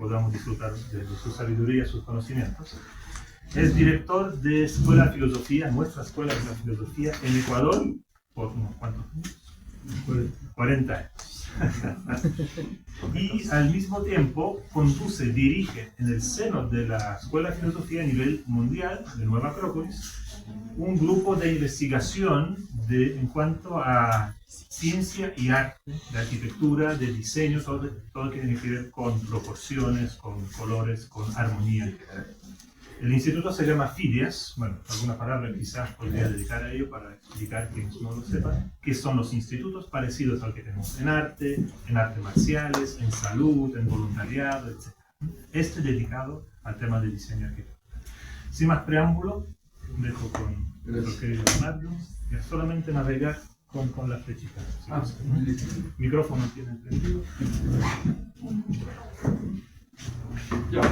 podamos disfrutar de su sabiduría, sus conocimientos. Es director de Escuela de Filosofía, nuestra Escuela de Filosofía en Ecuador, por unos cuantos años, 40 años. Y al mismo tiempo dirige en el seno de la Escuela de Filosofía a nivel mundial, de Nueva Acrópolis, un grupo de investigación en cuanto a ciencia y arte, de arquitectura, de diseño, todo lo que tiene que ver con proporciones, con colores, con armonía en general. El instituto se llama FIDIAS, bueno, alguna palabra quizás podría dedicar a ello para explicar quienes no lo sepan, que son los institutos parecidos al que tenemos en artes marciales, en salud, en voluntariado, etc. Este dedicado al tema de diseño arquitectónico. Sin más preámbulo, dejo con nuestro querido Leonardo, y es solamente navegar con las flechitas. El micrófono tiene entendido. Ya.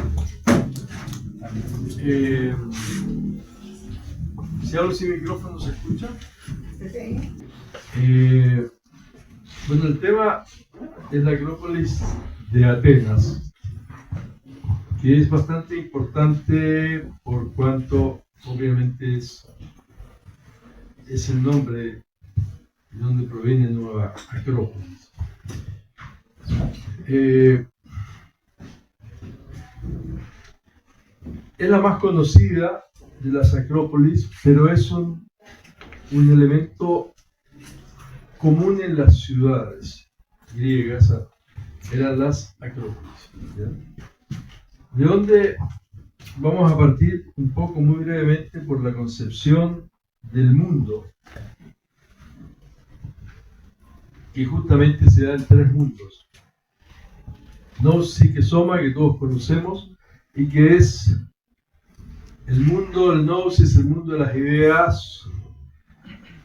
Si hablo sin micrófono, ¿se escucha? Bueno, el tema es la Acrópolis de Atenas, que es bastante importante por cuanto obviamente es el nombre de donde proviene Nueva Acrópolis. Es la más conocida de las acrópolis, pero es un elemento común en las ciudades griegas, eran las acrópolis. ¿Ya? De donde vamos a partir un poco muy brevemente por la concepción del mundo, que justamente se da en tres mundos. Nous, Psique, Soma, que todos conocemos, y que es el mundo, el nous es el mundo de las ideas,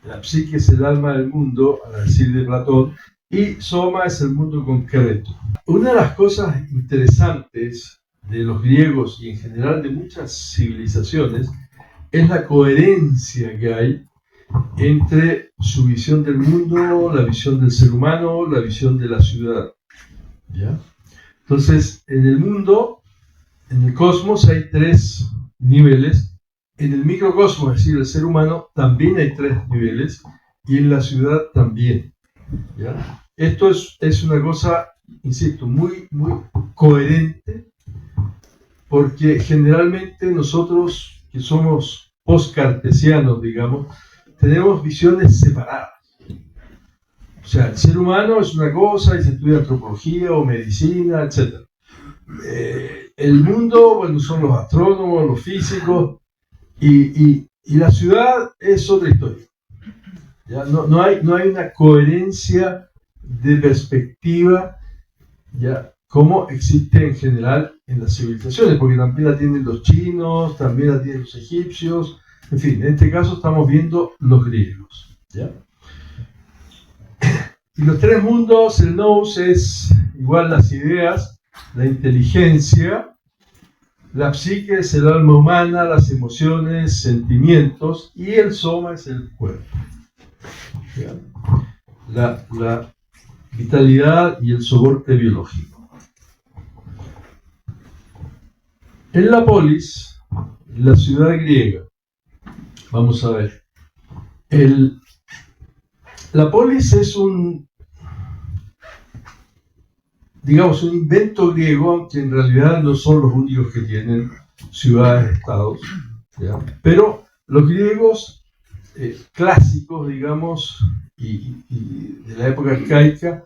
la psique es el alma del mundo, a decir de Platón, y Soma es el mundo concreto. Una de las cosas interesantes de los griegos y en general de muchas civilizaciones es la coherencia que hay entre su visión del mundo, la visión del ser humano, la visión de la ciudad. ¿Ya? Entonces, en el mundo, en el cosmos hay tres niveles, en el microcosmos, es decir, el ser humano, también hay tres niveles, y en la ciudad también. ¿Ya? Esto es una cosa, insisto, muy coherente, porque generalmente nosotros, que somos post-cartesianos, digamos, tenemos visiones separadas. O sea, el ser humano es una cosa y se estudia antropología o medicina, etc. El mundo, bueno, son los astrónomos, los físicos, y la ciudad es otra historia. ¿Ya? No hay una coherencia de perspectiva, ¿ya? Como existe en general en las civilizaciones, porque también la tienen los chinos, también la tienen los egipcios, en fin, en este caso estamos viendo los griegos. ¿Ya? Y los tres mundos, el nous es igual las ideas, la inteligencia, la psique es el alma humana, las emociones, sentimientos, y el soma es el cuerpo. ¿Ya? La vitalidad y el soporte biológico. En la polis, la ciudad griega, vamos a ver, la polis es un invento griego, aunque en realidad no son los únicos que tienen ciudades-estados, ¿ya? Pero los griegos clásicos, digamos, y de la época arcaica,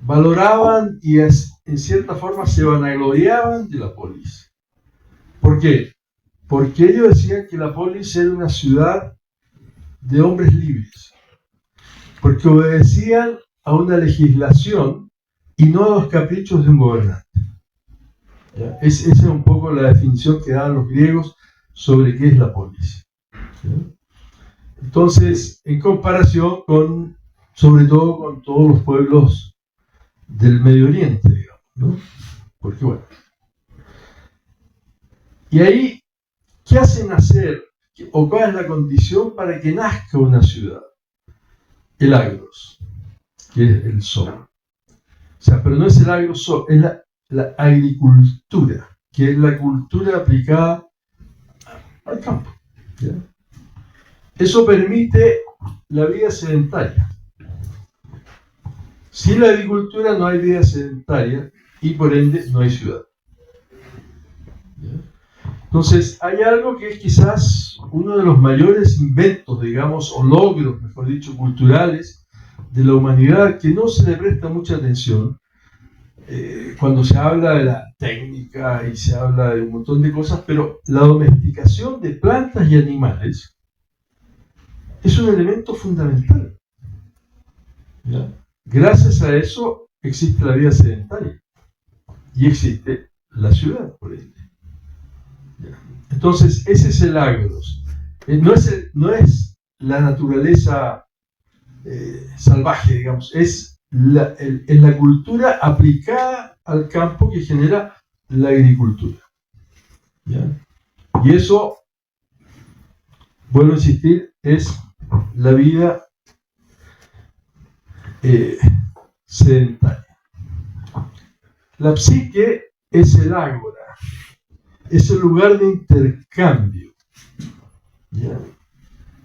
valoraban y en cierta forma se vanagloriaban de la polis. ¿Por qué? Porque ellos decían que la polis era una ciudad de hombres libres, porque obedecían a una legislación y no a los caprichos de un gobernante. ¿Ya? Esa es un poco la definición que daban los griegos sobre qué es la polis. ¿Ya? Entonces, en comparación sobre todo con todos los pueblos del Medio Oriente, digamos, ¿no? Porque bueno. Y ahí, ¿qué hace nacer? ¿O cuál es la condición para que nazca una ciudad? El agros, que es el sol. O sea, pero no es el agros sol, es la agricultura, que es la cultura aplicada al campo. ¿Ya? Eso permite la vida sedentaria. Sin la agricultura no hay vida sedentaria y por ende no hay ciudad. ¿Ya? Entonces, hay algo que es quizás uno de los mayores inventos, digamos, o logros, mejor dicho, culturales de la humanidad, que no se le presta mucha atención cuando se habla de la técnica y se habla de un montón de cosas, pero la domesticación de plantas y animales es un elemento fundamental. ¿Ya? Gracias a eso existe la vida sedentaria y existe la ciudad, por ende. ¿Ya? Entonces, ese es el agros. No es la naturaleza salvaje, digamos, es la cultura aplicada al campo que genera la agricultura. ¿Ya? Y eso, vuelvo a insistir, es la vida sedentaria. La psique es el ágora, es el lugar de intercambio. ¿Ya?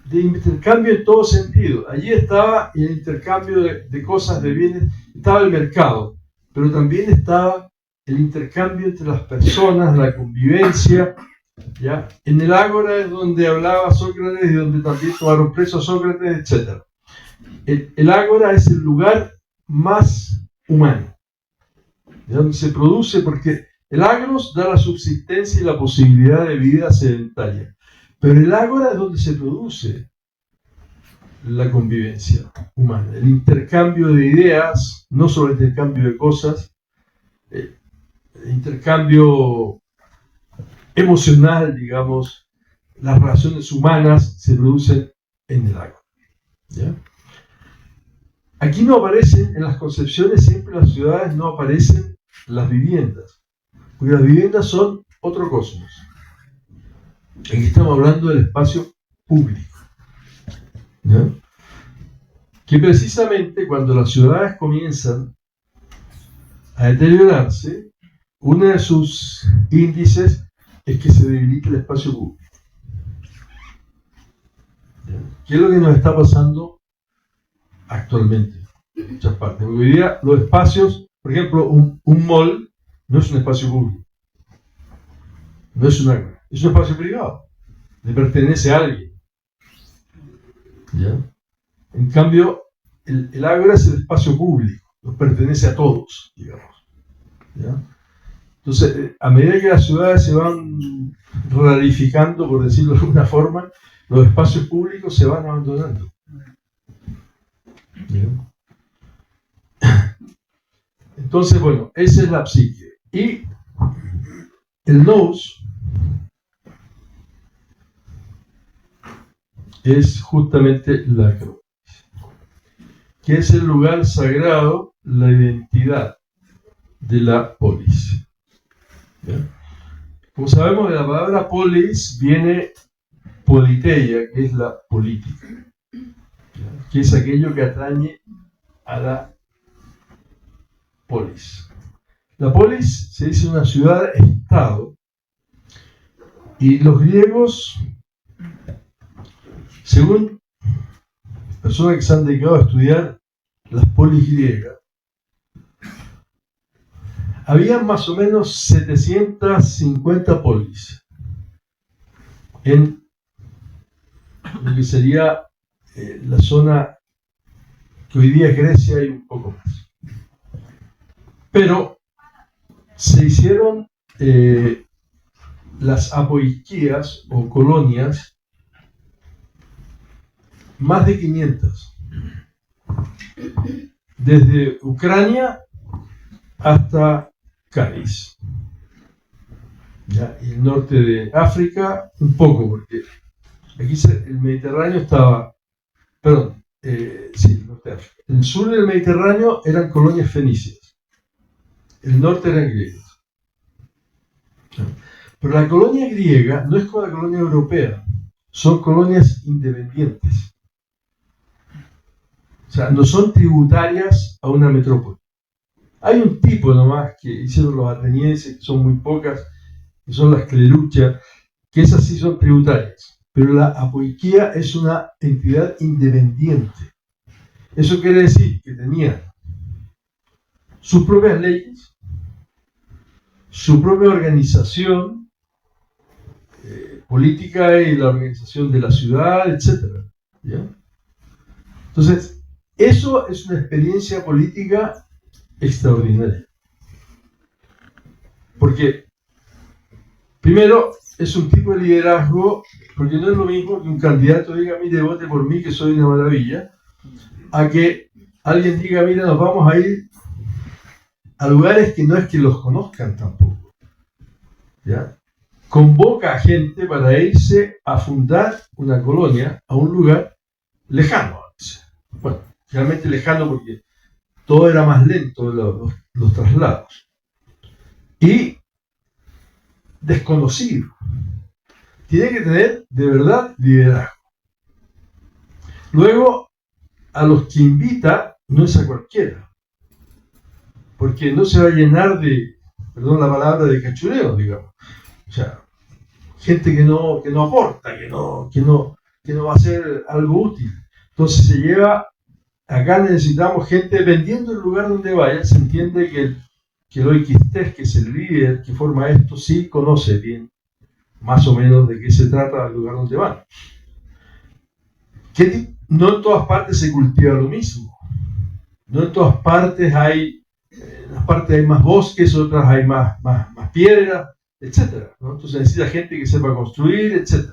De intercambio en todo sentido. Allí estaba el intercambio de cosas, de bienes, estaba el mercado, pero también estaba el intercambio entre las personas, la convivencia. ¿Ya? En el ágora es donde hablaba Sócrates y donde también tomaron preso a Sócrates, etc. El ágora es el lugar más humano, de donde se produce, porque el agros da la subsistencia y la posibilidad de vida sedentaria. Pero el ágora es donde se produce la convivencia humana, el intercambio de ideas, no solo el intercambio de cosas, el intercambio emocional, digamos, las relaciones humanas se producen en el ágora. ¿Ya? Aquí no aparecen, en las concepciones siempre las ciudades no aparecen las viviendas, porque las viviendas son otro cosmos. Aquí estamos hablando del espacio público. ¿Ya? Que precisamente cuando las ciudades comienzan a deteriorarse, uno de sus índices es que se debilita el espacio público. ¿Ya? ¿Qué es lo que nos está pasando actualmente en muchas partes? Porque hoy día los espacios, por ejemplo, un mall no es un espacio público, no es es un espacio privado, le pertenece a alguien. ¿Ya? En cambio, el ágora es el espacio público, nos pertenece a todos, digamos. ¿Ya? Entonces, a medida que las ciudades se van rarificando, por decirlo de alguna forma, los espacios públicos se van abandonando. ¿Ya? Entonces, bueno, esa es la psique. Y el nous es justamente la acrópolis, que es el lugar sagrado, la identidad de la polis. ¿Ya? Como sabemos, de la palabra polis viene politeia, que es la política, ¿ya? Que es aquello que atañe a la polis. La polis se dice una ciudad-estado, y los griegos, según personas que se han dedicado a estudiar las polis griegas, había más o menos 750 polis en lo que sería la zona que hoy día es Grecia y un poco más. Pero se hicieron las apoiquías o colonias más de 500, desde Ucrania hasta Cádiz, ¿ya? Y el norte de África un poco, porque aquí el Mediterráneo estaba, perdón, sí, el norte de África. El sur del Mediterráneo eran colonias fenicias, el norte eran griegos. Pero la colonia griega no es como la colonia europea, son colonias independientes. O sea, no son tributarias a una metrópoli. Hay un tipo nomás que hicieron los atenienses, que son muy pocas, que son las cleruchas, que esas sí son tributarias. Pero la apoiquía es una entidad independiente. Eso quiere decir que tenían sus propias leyes, su propia organización política y la organización de la ciudad, etc. ¿Ya? Entonces, eso es una experiencia política extraordinaria. Porque, primero, es un tipo de liderazgo, porque no es lo mismo que un candidato diga, mire, vote por mí, que soy una maravilla, a que alguien diga, mira, nos vamos a ir a lugares que no es que los conozcan tampoco. ¿Ya? Convoca a gente para irse a fundar una colonia a un lugar lejano. Bueno, realmente lejano porque todo era más lento, los traslados. Y desconocido. Tiene que tener de verdad liderazgo. Luego, a los que invita no es a cualquiera. Porque no se va a llenar de, perdón la palabra, de cachureos, digamos. O sea, gente que no aporta, que no va a hacer algo útil. Entonces se lleva, acá necesitamos gente, dependiendo del lugar donde vaya, se entiende que el oiquistés, que es el líder que forma esto, sí conoce bien, más o menos, de qué se trata el lugar donde van. No en todas partes se cultiva lo mismo. No en todas partes hay, en unas partes hay más bosques, otras hay más piedras, etc. ¿no? Entonces necesita gente que sepa construir, etc.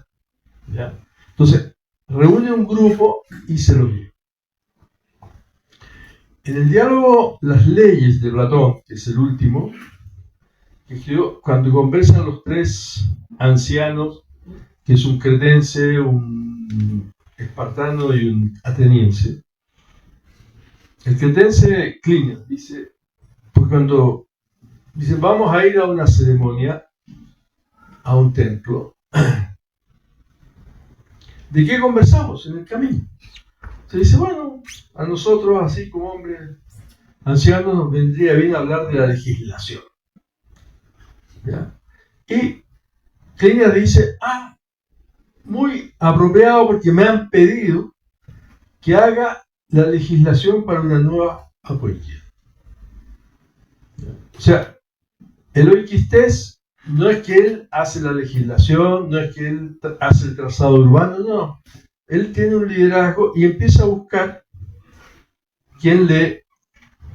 ¿Ya? Entonces, reúne un grupo y se lo lleva. En el diálogo Las leyes de Platón, que es el último, que escribió cuando conversan los tres ancianos, que es un cretense, un espartano y un ateniense. El cretense Clínio dice, pues cuando dice, vamos a ir a una ceremonia, a un templo, ¿de qué conversamos en el camino? Se dice, bueno, a nosotros, así como hombres ancianos, nos vendría bien hablar de la legislación. ¿Ya? Y Clínia dice, muy apropiado porque me han pedido que haga la legislación para una nueva apoiquía. O sea, el oiquistés no es que él hace la legislación, no es que él hace el trazado urbano, no. Él tiene un liderazgo y empieza a buscar quien le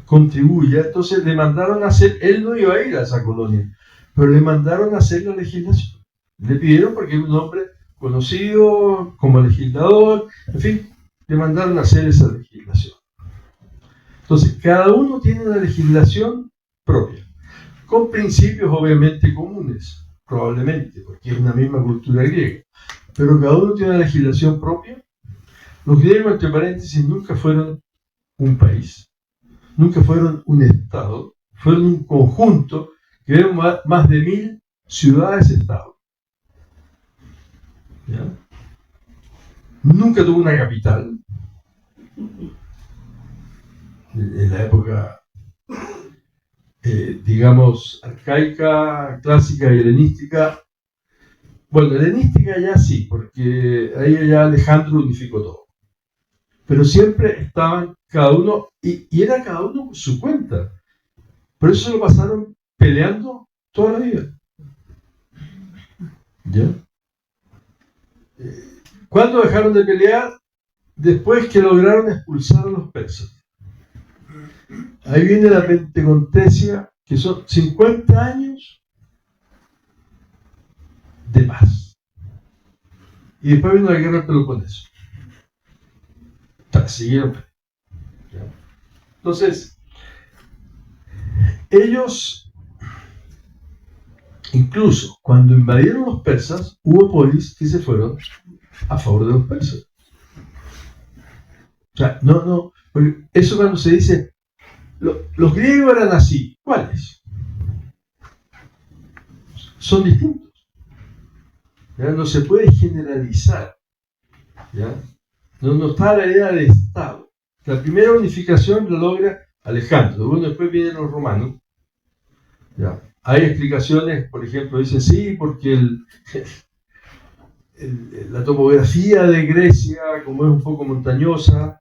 contribuya. Entonces le mandaron a hacer, él no iba a ir a esa colonia, pero le mandaron a hacer la legislación. Le pidieron porque es un hombre conocido como legislador, en fin, le mandaron a hacer esa legislación. Entonces, cada uno tiene una legislación propia, con principios obviamente comunes, probablemente, porque es una misma cultura griega, pero cada uno tiene una legislación propia. Los griegos, entre paréntesis, nunca fueron un país, nunca fueron un estado, fueron un conjunto que eran más de 1000 ciudades-estado. ¿Ya? Nunca tuvo una capital. En la época, digamos, arcaica, clásica y helenística. Bueno, helenística ya sí, porque ahí ya Alejandro unificó todo. Pero siempre estaban cada uno, y era cada uno por su cuenta. Por eso se lo pasaron peleando toda la vida. ¿Ya? ¿Cuándo dejaron de pelear? Después que lograron expulsar a los persas. Ahí viene la Pentecontesia, que son 50 años de paz. Y después vino la guerra del Peloponeso. Siguieron. Entonces, ellos, incluso cuando invadieron los persas, hubo polis que se fueron a favor de los persas. O sea, no, eso cuando se dice, los griegos eran así, ¿cuáles? Son distintos. ¿Ya? No se puede generalizar. ¿Ya? No está la idea de Estado. La primera unificación la logra Alejandro. Bueno, después vienen los romanos. Ya. Hay explicaciones, por ejemplo, dicen sí, porque la topografía de Grecia, como es un poco montañosa,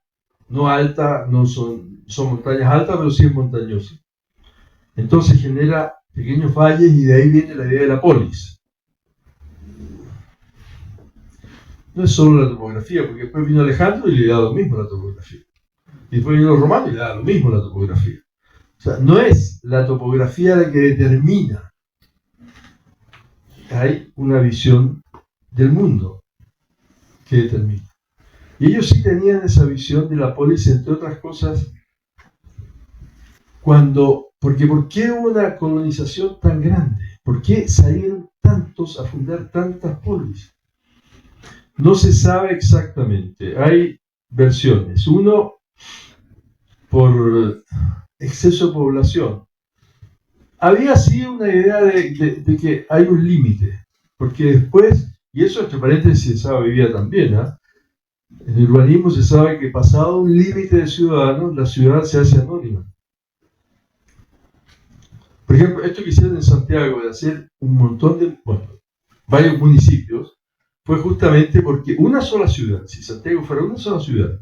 no alta, no son montañas altas, pero sí es montañosa. Entonces genera pequeños valles y de ahí viene la idea de la polis. No es solo la topografía, porque después vino Alejandro y le da lo mismo la topografía. Y después vino los romanos y le da lo mismo la topografía. O sea, no es la topografía la que determina. Hay una visión del mundo que determina. Y ellos sí tenían esa visión de la polis, entre otras cosas, porque ¿por qué hubo una colonización tan grande? ¿Por qué salieron tantos a fundar tantas polis? No se sabe exactamente. Hay versiones. Uno, por exceso de población. Había sido una idea de que hay un límite. Porque después, y eso entre paréntesis se sabe hoy día también, ¿eh? En el urbanismo se sabe que pasado un límite de ciudadanos, la ciudad se hace anónima. Por ejemplo, esto que hicieron en Santiago de hacer un montón de, varios municipios, fue justamente porque una sola ciudad, si Santiago fuera una sola ciudad,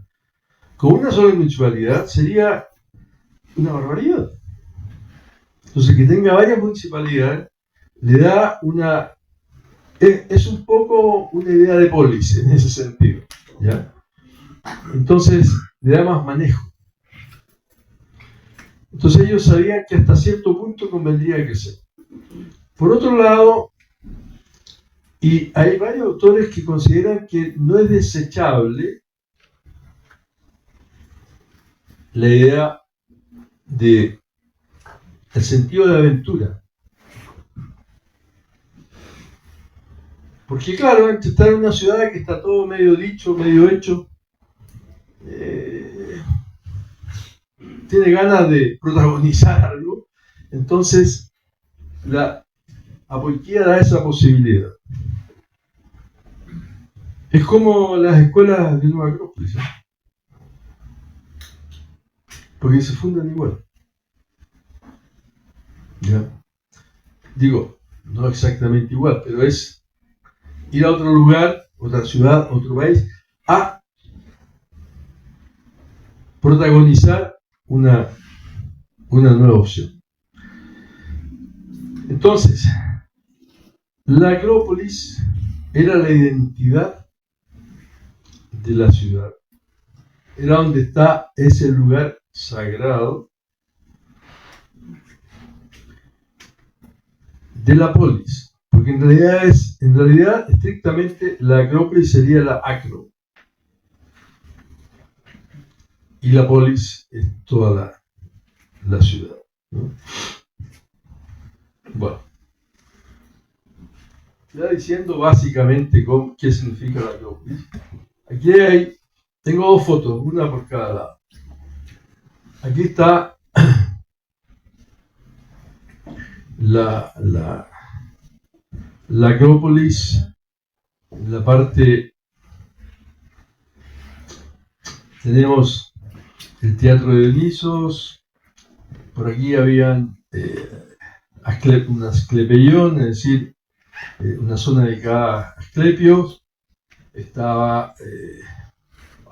con una sola municipalidad, sería una barbaridad. Entonces, que tenga varias municipalidades, le da una... Es un poco una idea de polis en ese sentido, ¿ya? Entonces, le da más manejo. Entonces ellos sabían que hasta cierto punto convendría crecer. Por otro lado, y hay varios autores que consideran que no es desechable la idea de el sentido de aventura. Porque claro, entre estar en una ciudad que está todo medio dicho, medio hecho, tiene ganas de protagonizar algo, entonces la Apoiquía da esa posibilidad. Es como las escuelas de Nueva Acrópolis, ¿eh? Porque se fundan igual. ¿Ya? Digo, no exactamente igual, pero es ir a otro lugar, otra ciudad, otro país, a protagonizar una nueva opción. Entonces, la Acrópolis era la identidad de la ciudad. Era donde está ese lugar sagrado de la polis. Porque en realidad, estrictamente, la Acrópolis sería la acro. Y la polis es toda la ciudad, ¿no? Bueno, ya diciendo básicamente qué significa la Acrópolis. Aquí tengo dos fotos, una por cada lado. Aquí está la Acrópolis, en la parte tenemos el Teatro de Dionisos, por aquí habían un asclepeión, es decir, una zona dedicada a Asclepios, había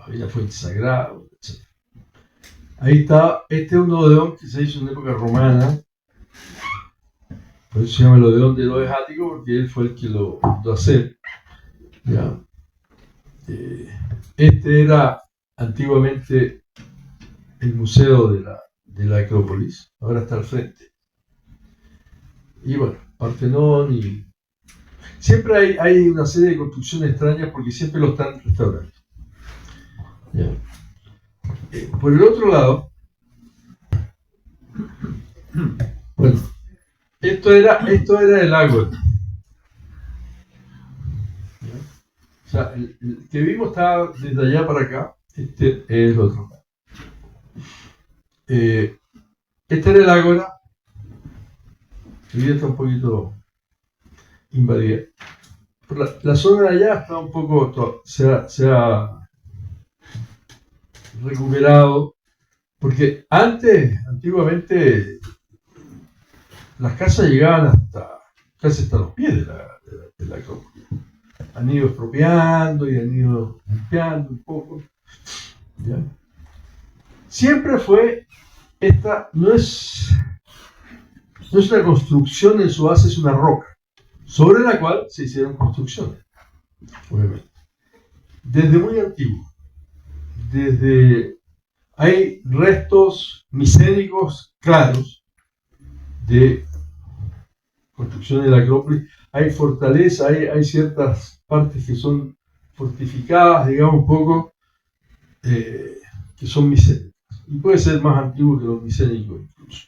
una fuente sagrada, etc. Ahí está, este es un odeón que se hizo en época romana, por eso se llama el odeón de Herodes Ático, porque él fue el que lo mandó a hacer. ¿Ya? Este era antiguamente el museo de la Acrópolis, ahora está al frente. Y bueno, Partenón y... Siempre hay una serie de construcciones extrañas porque siempre lo están restaurando. ¿Ya? Por el otro lado, bueno, esto era el ágora. O sea, el que vimos estaba desde allá para acá, este es el otro. Este era el ágora, el día está un poquito invadida. La zona de allá está un poco, se ha recuperado, Porque antiguamente, las casas llegaban casi hasta los pies de la Acrópolis. Han ido expropiando y han ido limpiando un poco. ¿Ya? Siempre fue no es una construcción en su base, es una roca, sobre la cual se hicieron construcciones, obviamente. Desde muy antiguo. Hay restos micénicos claros de construcción de la Acrópolis. Hay fortaleza, hay ciertas partes que son fortificadas, digamos un poco, que son micénicas. Y puede ser más antiguo que los micénicos incluso.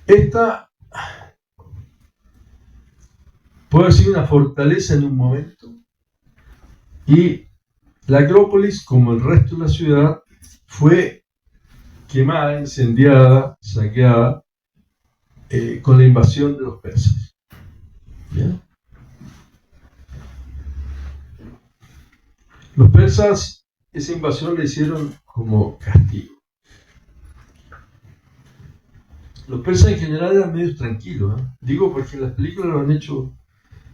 Esta puede ser una fortaleza en un momento, y la Acrópolis, como el resto de la ciudad, fue quemada, incendiada, saqueada con la invasión de los persas. ¿Ya? Los persas esa invasión la hicieron como castigo. Los persas en general eran medios tranquilos, ¿eh? Digo porque las películas lo han hecho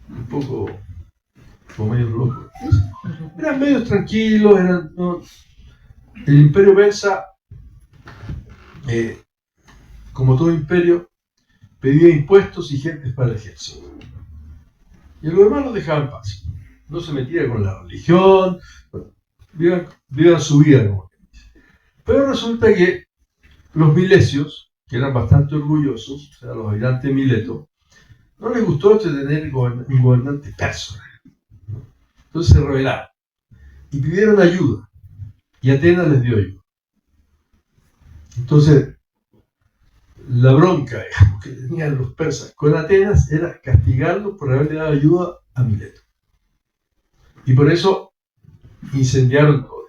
un poco como medios locos. Eran medios tranquilos, ¿no? El imperio persa, como todo imperio, pedía impuestos y gentes para el ejército. Y a los demás los dejaba en paz. No se metía con la religión, vivían su vida, como que dice. Pero resulta que los milesios, que eran bastante orgullosos, o sea, los habitantes de Mileto, no les gustó tener un gobernante persa. Entonces se rebelaron y pidieron ayuda, y Atenas les dio ayuda. Entonces, la bronca, digamos, que tenían los persas con Atenas era castigarlos por haberle dado ayuda a Mileto. Y por eso incendiaron todo.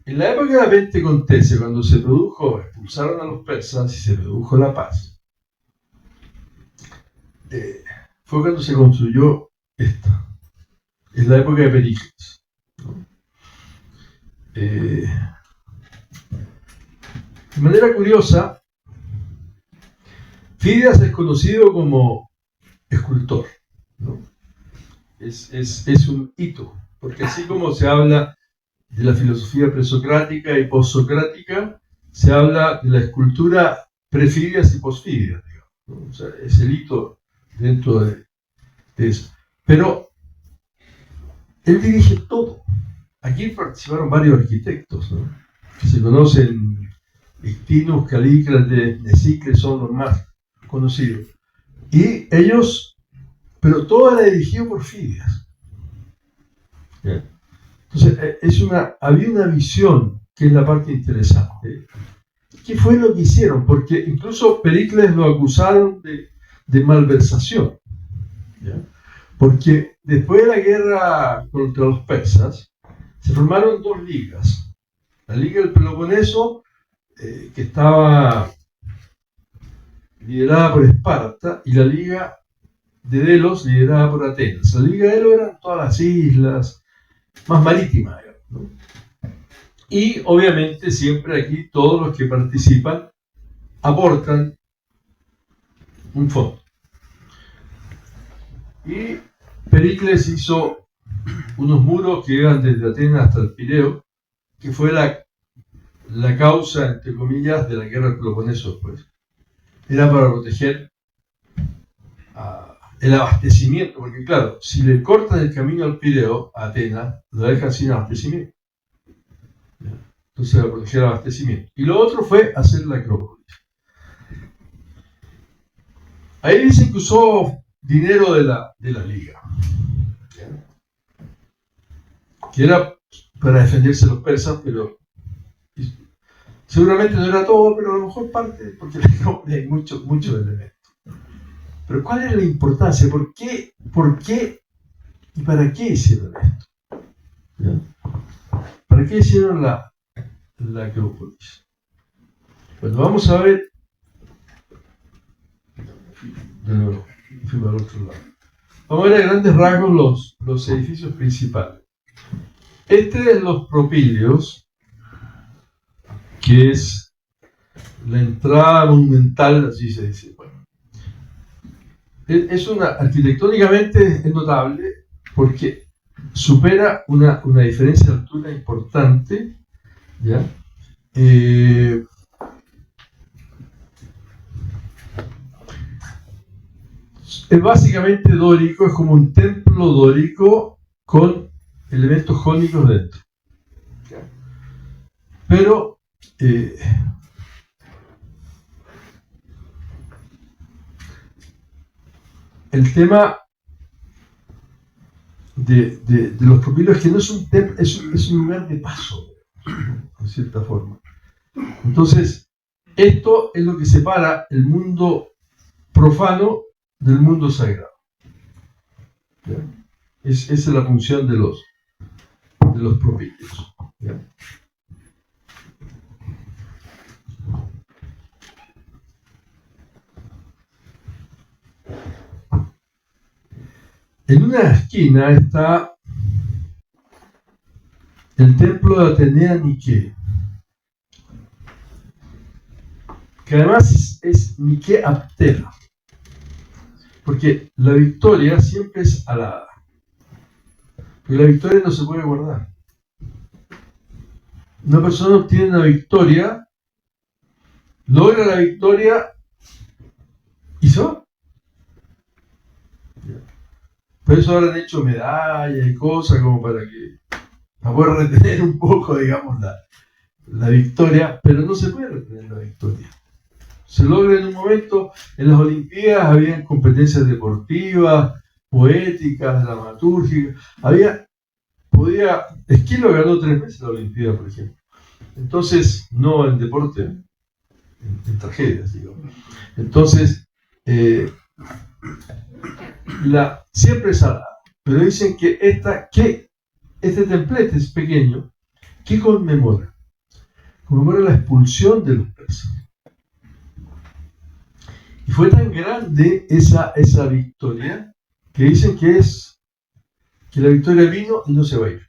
En la época de la Pentecostés, cuando expulsaron a los persas y se produjo la paz, fue cuando se construyó esta. Es la época de Pericles, ¿no? De manera curiosa, Fidias es conocido como escultor, ¿no? Es un hito, porque así como se habla de la filosofía presocrática y postsocrática, se habla de la escultura pre-Fidias y post-Fidias, digamos, ¿no? O sea, es el hito dentro de eso. Pero él dirige todo. Aquí participaron varios arquitectos, ¿no? Que se conocen. Ictinus, Calícrates, Nesicles son los más conocidos. Y ellos, pero todo era dirigido por Fidias. ¿Ya? Entonces, había una visión que es la parte interesante. ¿Qué fue lo que hicieron? Porque incluso Pericles lo acusaron de malversación. ¿Ya? Porque después de la guerra contra los persas, se formaron dos ligas. La Liga del Peloponeso, que estaba liderada por Esparta, y la Liga de Delos, liderada por Atenas. La Liga de Delos eran todas las islas más marítimas, ¿no? Y obviamente siempre aquí todos los que participan aportan un fondo. Y Pericles hizo unos muros que iban desde Atenas hasta el Pireo, que fue la causa, entre comillas, de la guerra del Peloponeso después. Era para proteger el abastecimiento, porque claro, si le cortan el camino al Pireo, a Atenas, lo dejan sin abastecimiento. Entonces, para proteger el abastecimiento. Y lo otro fue hacer la Acrópolis. Ahí dicen que usó dinero de la liga, que era para defenderse de los persas, pero seguramente no era todo, pero a lo mejor parte, porque hay muchos elementos. Pero ¿cuál era la importancia? ¿Por qué y para qué hicieron esto? ¿Ya? ¿Para qué hicieron la Acrópolis? Bueno, vamos a ver. De nuevo, fui para el otro lado. Vamos a ver a grandes rasgos los edificios principales. Este de los propilios, que es la entrada monumental, así se dice. Bueno, es arquitectónicamente es notable porque supera una diferencia de altura importante, ¿ya? Es básicamente dórico, es como un templo dórico con elementos jónicos dentro. ¿Ya? Pero el tema de los propilios es que no es un templo, es un lugar de paso, en cierta forma. Entonces, esto es lo que separa el mundo profano del mundo sagrado. ¿Ya? Esa es la función de los propilios. ¿Ya? En una esquina está el templo de Atenea Nike, que además es Nike Aptera, porque la victoria siempre es alada, porque la victoria no se puede guardar. Una persona obtiene una victoria, logra la victoria y se va. Por eso ahora han hecho medallas y cosas como para poder retener un poco, digamos, la victoria, pero no se puede retener la victoria. Se logra en un momento. En las Olimpiadas había competencias deportivas, poéticas, dramatúrgicas. Esquilo ganó 3 veces la Olimpiada, por ejemplo. Entonces, no en deporte, en tragedias, digamos. Entonces, siempre es alada. Pero dicen que este templete es pequeño. ¿Qué conmemora? Conmemora la expulsión de los persas. Y fue tan grande esa victoria que dicen que la victoria vino y no se va a ir.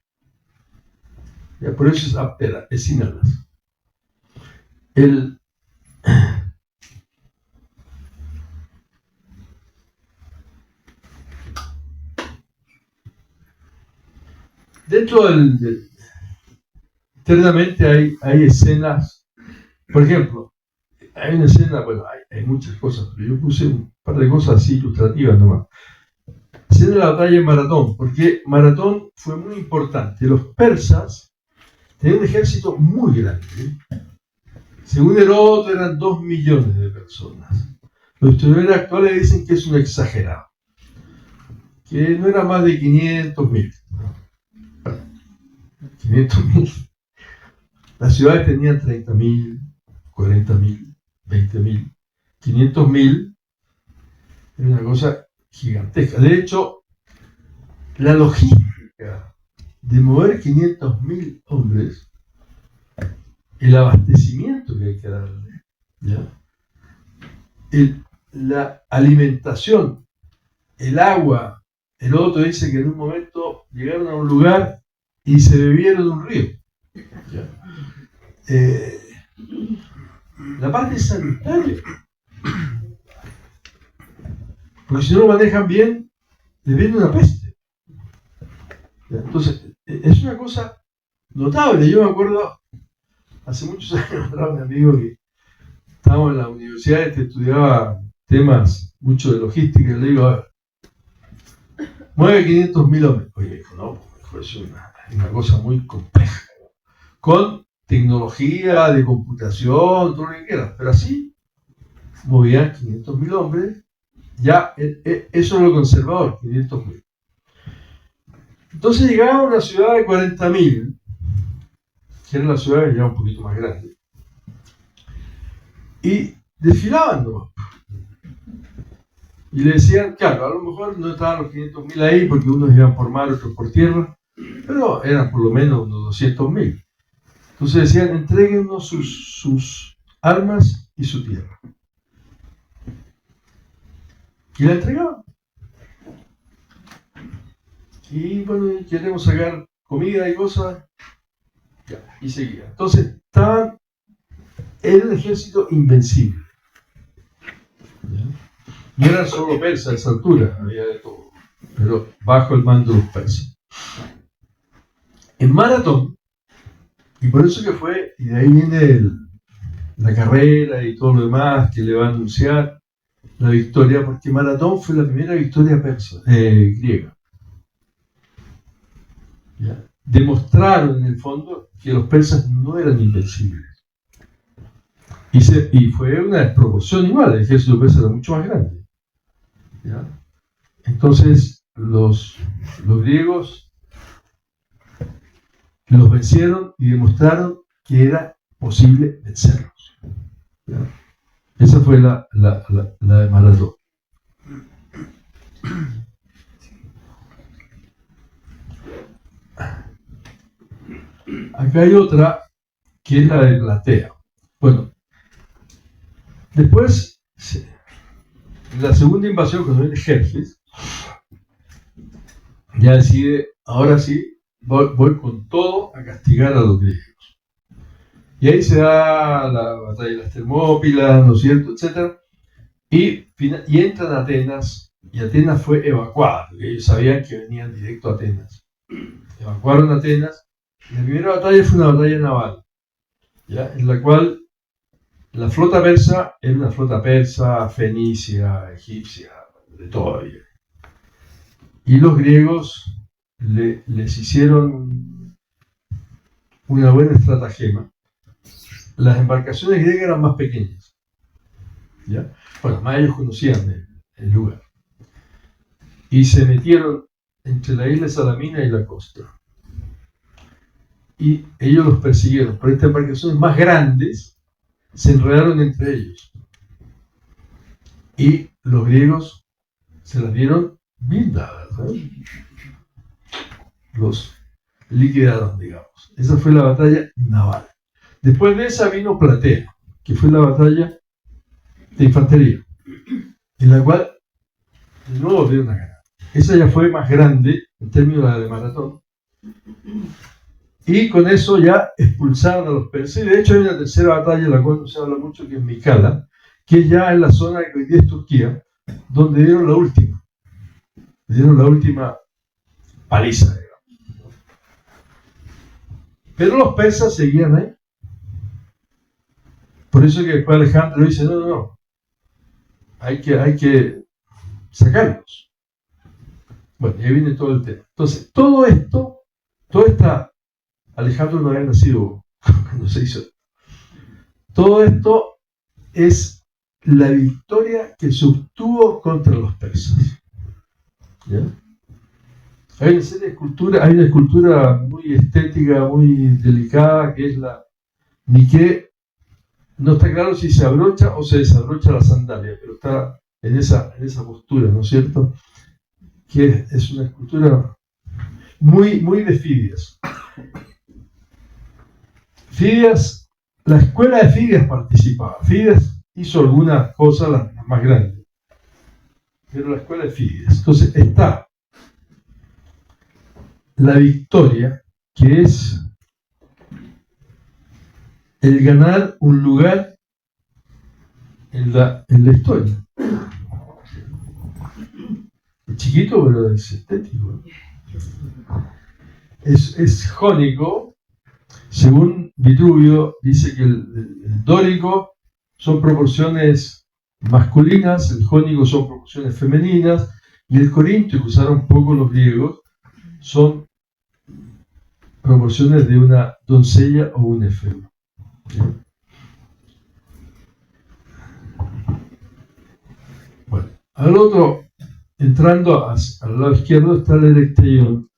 Ya, por eso es aptera, es sin alas. Dentro internamente hay escenas, por ejemplo, hay una escena, bueno, hay muchas cosas, pero yo puse un par de cosas así ilustrativas nomás. Escena de la batalla en Maratón, porque Maratón fue muy importante. Los persas tenían un ejército muy grande. Según Heródoto eran 2 millones de personas. Los historiadores actuales dicen que es un exagerado, que no era más de 500.000. 500.000. Las ciudades tenían 30.000, 40.000, 20.000. 500.000 era una cosa gigantesca. De hecho, la logística de mover 500.000 hombres, el abastecimiento que hay que darle, ¿ya? La alimentación, el agua. Heródoto dice que en un momento llegaron a un lugar y se bebieron de un río. ¿Ya? La parte sanitaria, porque si no lo manejan bien, les viene una peste. ¿Ya? Entonces, es una cosa notable. Yo me acuerdo, hace muchos años atrás, un amigo que estábamos en la universidad y estudiaba temas mucho de logística, y le digo, a ver, mueve 500.000 hombres. Oye, dijo, no, es una cosa muy compleja, con tecnología de computación, todo lo que quieras, pero así movían 500.000 hombres. Ya, eso es lo conservador, 500.000. Entonces llegaba a una ciudad de 40.000, que era la ciudad ya un poquito más grande, y desfilaban nomás. Y le decían, claro, a lo mejor no estaban los 500.000 ahí porque unos iban por mar, otros por tierra, pero eran por lo menos unos 200.000. Entonces decían, entréguennos sus armas y su tierra. Y la entregaban. Y bueno, queremos sacar comida y cosas, ya, y seguía. Entonces, era un ejército invencible. ¿Ya? No eran solo persas a esa altura, había de todo, pero bajo el mando de los persas. En Maratón, y por eso que fue, y de ahí viene la carrera y todo lo demás que le va a anunciar la victoria, porque Maratón fue la primera victoria griega. ¿Ya? Demostraron en el fondo que los persas no eran invencibles. Y fue una desproporción igual, el ejército persa era mucho más grande. ¿Ya? Entonces los griegos los vencieron y demostraron que era posible vencerlos. ¿Ya? Esa fue la de Maratón. Acá hay otra que es la de Platea. Bueno, después, la segunda invasión, cuando viene Jerjes, ya decide, ahora sí, voy con todo a castigar a los griegos. Y ahí se da la batalla de las Termópilas, ¿no es cierto?, etc. Y entran a Atenas, y Atenas fue evacuada, porque ellos sabían que venían directo a Atenas. Evacuaron Atenas. La primera batalla fue una batalla naval, ¿ya? En la cual la flota persa era una flota persa, fenicia, egipcia, de todo. Y los griegos les hicieron una buena estratagema. Las embarcaciones griegas eran más pequeñas, ¿ya? Bueno, más ellos conocían el lugar. Y se metieron entre la isla de Salamina y la costa. Y ellos los persiguieron, pero estas embarcaciones más grandes se enredaron entre ellos. Y los griegos se las dieron bien dadas, ¿sabes? Los liquidaron, digamos. Esa fue la batalla naval. Después de esa vino Platea, que fue la batalla de infantería, en la cual de nuevo dieron a ganar. Esa ya fue más grande en términos de la de Maratón. Y con eso ya expulsaron a los persas. Y de hecho hay una tercera batalla, de la cual no se habla mucho, que es Mikala, que es ya en la zona que hoy día es Turquía, donde dieron la última. Dieron la última paliza, digamos. Pero los persas seguían ahí. Por eso que después Alejandro dice, no. Hay que sacarlos. Bueno, y ahí viene todo el tema. Entonces, toda esta... Alejandro no había nacido cuando se hizo. Todo esto es la victoria que se obtuvo contra los persas. ¿Ya? Hay una escultura muy estética, muy delicada, que es la Nike. No está claro si se abrocha o se desabrocha la sandalia, pero está en esa postura, ¿no es cierto? Que es una escultura muy, muy de Fidias. Fidias, la escuela de Fidias participaba. Fidias hizo algunas cosas, las más grandes, pero la escuela de Fidias. Entonces está la victoria, que es el ganar un lugar en la historia. Es chiquito, pero es estético. Es jónico. Según Vitruvio, dice que el dórico son proporciones masculinas, el jónico son proporciones femeninas, y el corintio, que usaron poco los griegos, son proporciones de una doncella o un efebo. Bueno, al otro, entrando al lado izquierdo, está el Erecteion,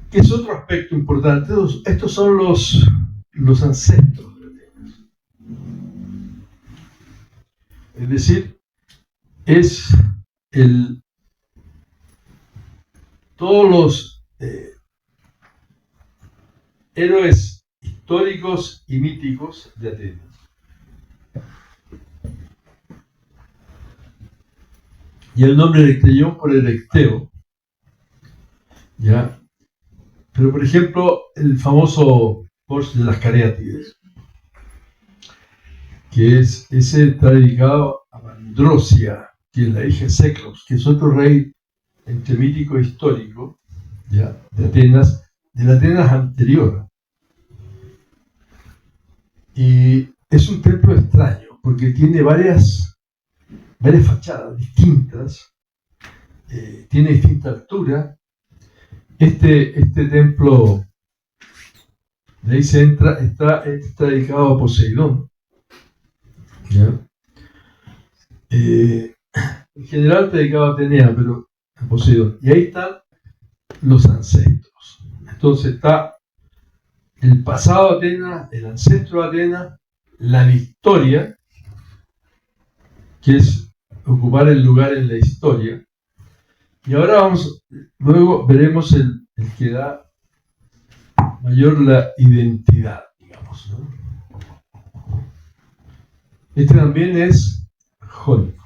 que es otro aspecto importante. Estos son los ancestros de Atenas. Es decir, es todos los héroes históricos y míticos de Atenas. Y el nombre Erecteion por Erecteo, ¿ya? Pero, por ejemplo, el famoso Porsche de las Cariátides, ese está dedicado a Mandrosia, que es la hija de Cecrops, que es otro rey entre mítico e histórico, ¿ya? De la Atenas anterior. Y es un templo extraño, porque tiene varias fachadas distintas, tiene distinta altura. Este templo, de ahí se entra, está dedicado a Poseidón, ¿ya? En general está dedicado a Atenea, pero a Poseidón. Y ahí están los ancestros. Entonces está el pasado de Atenas, el ancestro de Atenas, la victoria, que es ocupar el lugar en la historia. Y ahora luego veremos el que da mayor la identidad, digamos, ¿no? Este también es jónico.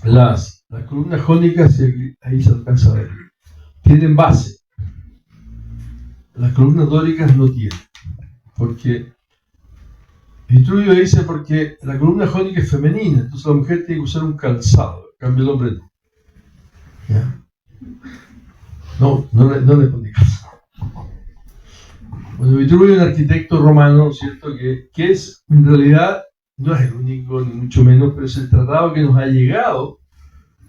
Las columnas jónicas, ahí se alcanza a ver, tienen base. Las columnas dóricas no tienen, porque Vitruvio dice porque la columna jónica es femenina, entonces la mujer tiene que usar un calzado, en cambio el hombre no. ¿Ya? No le pone caso. Bueno, Vitruvio es un arquitecto romano, ¿cierto? Que es, en realidad, no es el único, ni mucho menos, pero es el tratado que nos ha llegado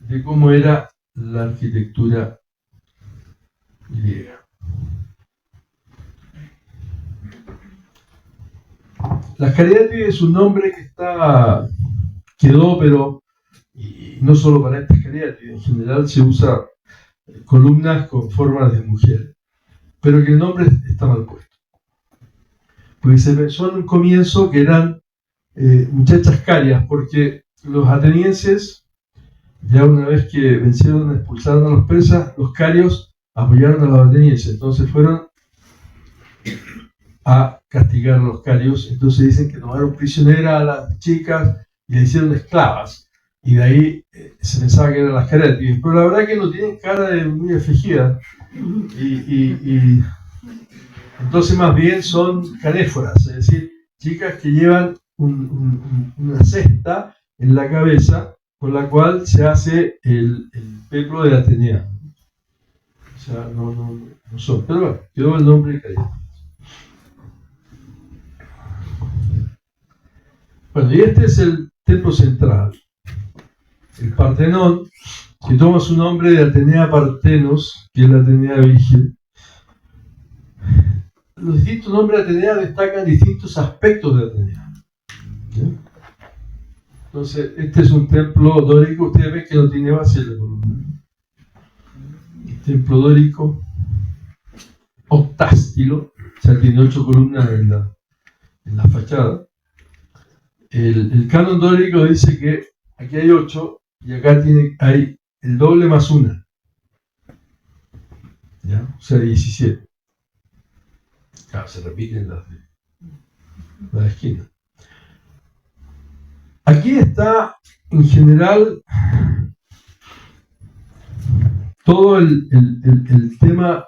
de cómo era la arquitectura griega. Las Cariátides es un nombre que quedó, pero y no solo para estas Cariátides, en general se usa columnas con formas de mujer, pero que el nombre está mal puesto. Porque se pensó en un comienzo que eran muchachas carias, porque los atenienses, ya una vez que vencieron, expulsaron a los persas, los carios apoyaron a los atenienses, entonces fueron a castigar a los carios, entonces dicen que tomaron prisionera a las chicas y las hicieron esclavas, y de ahí se pensaba que eran las Cariátides, pero la verdad que no tienen cara de muy afligidas, y entonces más bien son canéforas, es decir, chicas que llevan una cesta en la cabeza con la cual se hace el peplo de Atenea. O sea, no son, pero bueno, quedó el nombre de Cariátides. Bueno, y este es el templo central, el Partenón, que toma su nombre de Atenea Partenos, que es la Atenea Virgen. Los distintos nombres de Atenea destacan distintos aspectos de Atenea. ¿Sí? Entonces, este es un templo dórico, ustedes ven que no tiene base en la columna. El templo dórico, octástilo, o sea, tiene 8 columnas en la fachada. El canon dórico dice que aquí hay 8 y acá hay el doble más 1. ¿Ya? O sea, 17. Claro, se repiten las de esquina. Aquí está, en general, todo el tema,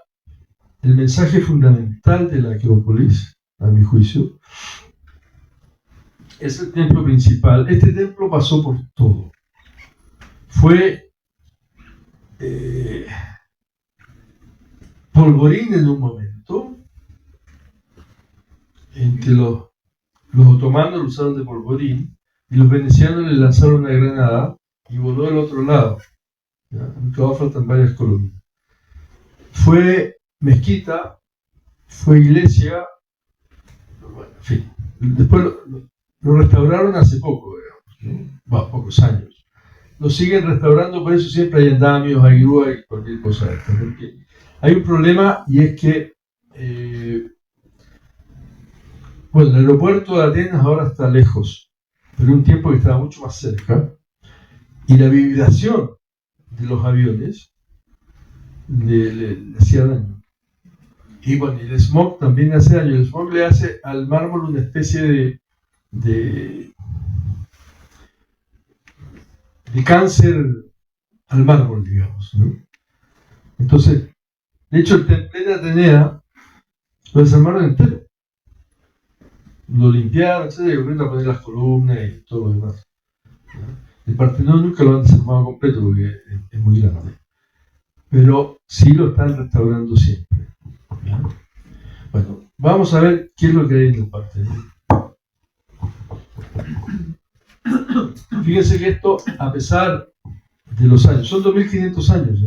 el mensaje fundamental de la Acrópolis, a mi juicio, es el templo principal. Este templo pasó por todo. Fue polvorín en un momento, en que los otomanos lo usaron de polvorín y los venecianos le lanzaron una granada y voló al otro lado. Todavía faltan varias columnas. Fue mezquita, fue iglesia, bueno, en fin. Después lo restauraron hace poco, digamos, ¿no? Pocos años. Lo siguen restaurando, por eso siempre hay andamios, hay grúas y cualquier cosa de esta. Porque hay un problema y es que el aeropuerto de Atenas ahora está lejos, pero un tiempo que estaba mucho más cerca, y la vibración de los aviones le hacía daño. Y bueno, el smog también hace daño. El smog le hace al mármol una especie de cáncer al mármol, digamos, ¿no? Entonces, De hecho, el templete de Atenea lo desarmaron entero. Lo limpiaron, etc. Y volvieron a poner las columnas y todo lo demás. El Partenón nunca lo han desarmado completo porque es muy grande. Pero sí lo están restaurando siempre. Bueno, vamos a ver qué es lo que hay en el Partenón. Fíjense que esto, a pesar de los años, son 2500 años.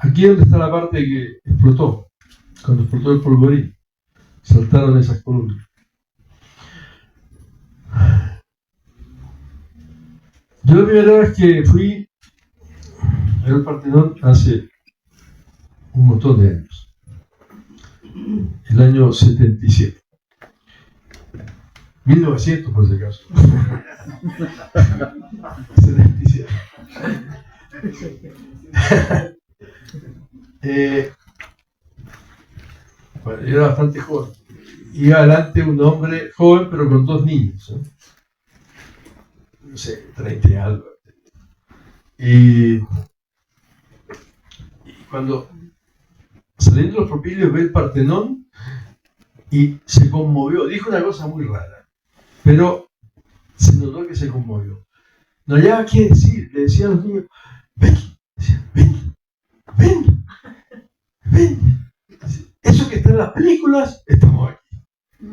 Aquí es donde está la parte que explotó. Cuando explotó el polvorín, saltaron esas columnas. Yo la primera vez que fui al Partenón hace un montón de años, el año 77. 1900 por si acaso. 77. Bueno, yo era bastante joven. Iba adelante un hombre joven, pero con 2 niños. No sé, 30 y algo. Y cuando saliendo los propilios ve el Partenón y se conmovió. Dijo una cosa muy rara, pero se notó que se conmovió. No hallaba qué decir. Le decían a los niños, ven, ven, ven, ven. Eso que está en las películas, estamos aquí.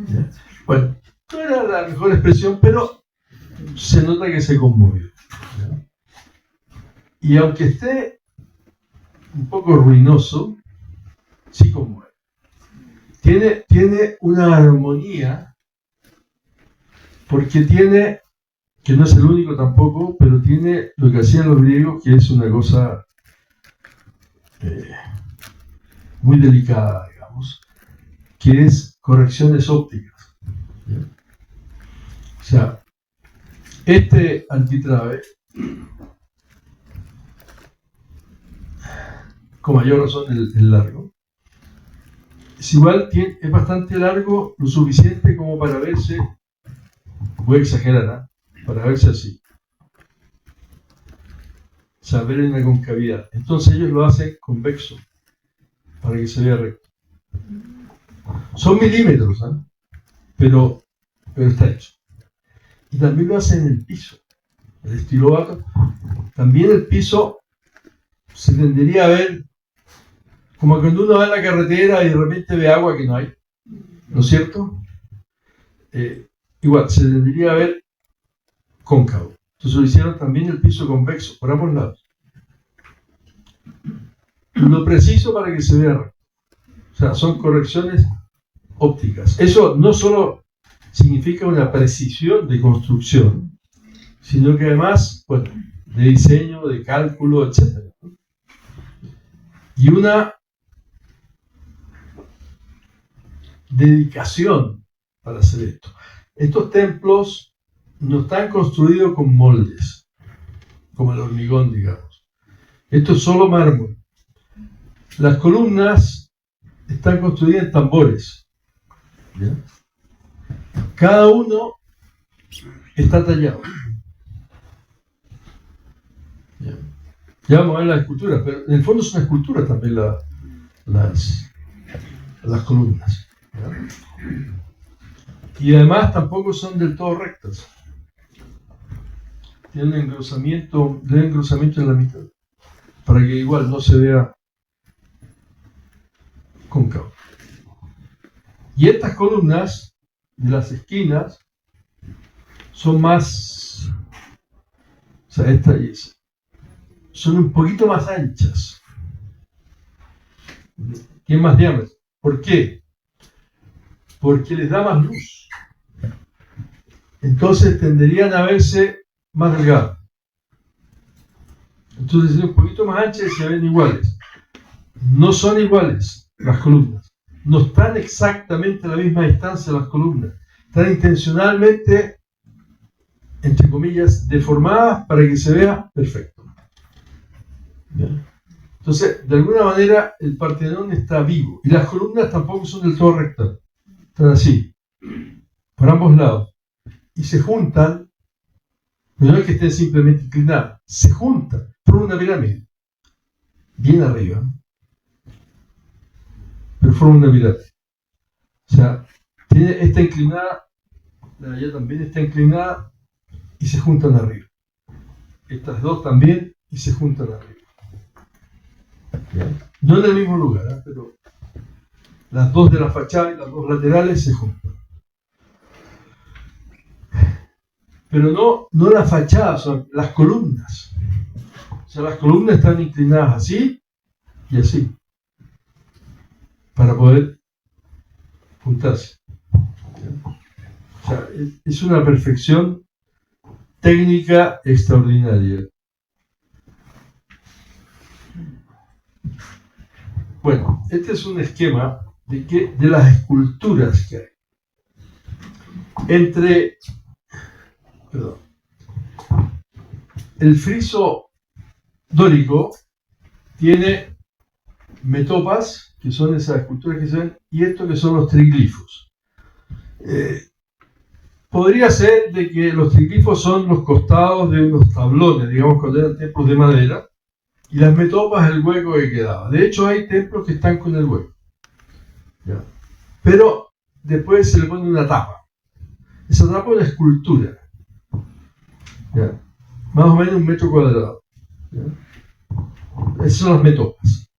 ¿Ya? Bueno, no era la mejor expresión, pero se nota que se conmovió. ¿Ya? Y aunque esté un poco ruinoso, sí conmueve. Tiene una armonía, porque tiene, que no es el único tampoco, pero tiene lo que hacían los griegos, que es una cosa muy delicada, digamos, que es correcciones ópticas. ¿Ya? O sea, este arquitrabe, con mayor razón el largo, es igual, es bastante largo, lo suficiente como para verse, voy a exagerar, para verse así. O sea, ver en una concavidad. Entonces ellos lo hacen convexo, para que se vea recto. Son milímetros, pero está hecho. Y también lo hacen en el piso. El estilobato. También el piso se tendería a ver como cuando uno va en la carretera y de repente ve agua que no hay. ¿No es cierto? Igual, se tendería a ver cóncavo. Entonces lo hicieron también el piso convexo, por ambos lados. Lo preciso para que se vea recto. O sea, son correcciones ópticas. Eso no solo significa una precisión de construcción, sino que además, bueno, de diseño, de cálculo, etc. Y una dedicación para hacer esto. Estos templos no están construidos con moldes, como el hormigón, digamos. Esto es solo mármol. Las columnas están construidas en tambores. ¿Ya? Cada uno está tallado. ¿Ya? Ya vamos a ver las esculturas, pero en el fondo son esculturas también las columnas. ¿Ya? Y además tampoco son del todo rectas. Tienen un engrosamiento en la mitad, para que igual no se vea cóncavo. Y estas columnas de las esquinas son más, o sea, esta y esa, son un poquito más anchas. Tienen más diámetro. ¿Por qué? Porque les da más luz. Entonces tenderían a verse más delgadas. Entonces son un poquito más anchas y se ven iguales. No son iguales las columnas. No están exactamente a la misma distancia las columnas. Están intencionalmente, entre comillas, deformadas para que se vea perfecto. ¿Bien? Entonces, de alguna manera, el Partenón está vivo. Y las columnas tampoco son del todo rectas. Están así, por ambos lados. Y se juntan, pero no es que estén simplemente inclinadas, se juntan, forman una pirámide. bien arriba, pero forma una pirámide. O sea, está inclinada, la de allá también está inclinada y se juntan arriba. Estas dos también y se juntan arriba. ¿Bien? No en el mismo lugar, pero las dos de la fachada y las dos laterales se juntan. Pero no la fachada, son las columnas. O sea, las columnas están inclinadas así y así, para poder juntarse. O sea, es una perfección técnica extraordinaria. Bueno, este es un esquema de las esculturas que hay. El friso dórico tiene metopas, que son esas esculturas que se ven, y esto que son los triglifos. Podría ser de que los triglifos son los costados de unos tablones, digamos, cuando eran templos de madera, y las metopas el hueco que quedaba. De hecho, hay templos que están con el hueco. ¿Ya? Pero después se le pone una tapa. Esa tapa es una escultura. ¿Ya? Más o menos 1 metro cuadrado. ¿Ya? Esas son las metopas.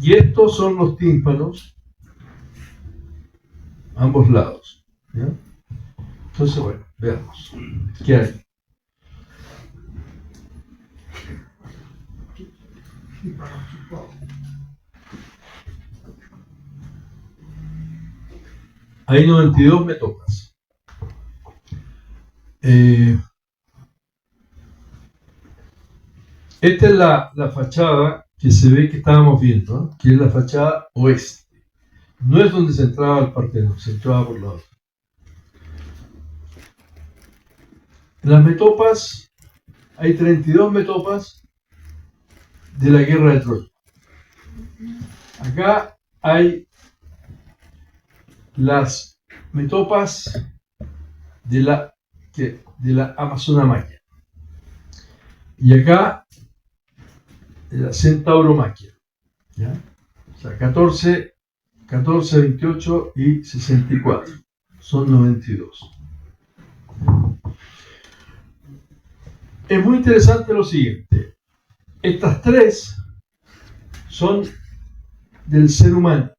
Y estos son los tímpanos, ambos lados. ¿Ya? Entonces, bueno, veamos. ¿Qué hay? Hay 92 metopas. Esta es la fachada que se ve que estábamos viendo, ¿no? Que es la fachada oeste. No es donde se entraba al Partenón, se entraba por la otra. Las metopas, hay 32 metopas de la guerra de Troya. Acá hay las metopas de la Amazonaquia. Y acá la Centauromaquia. ¿Ya? O sea, 14, 28 y 64. Son 92. Es muy interesante lo siguiente. Estas tres son del ser humano.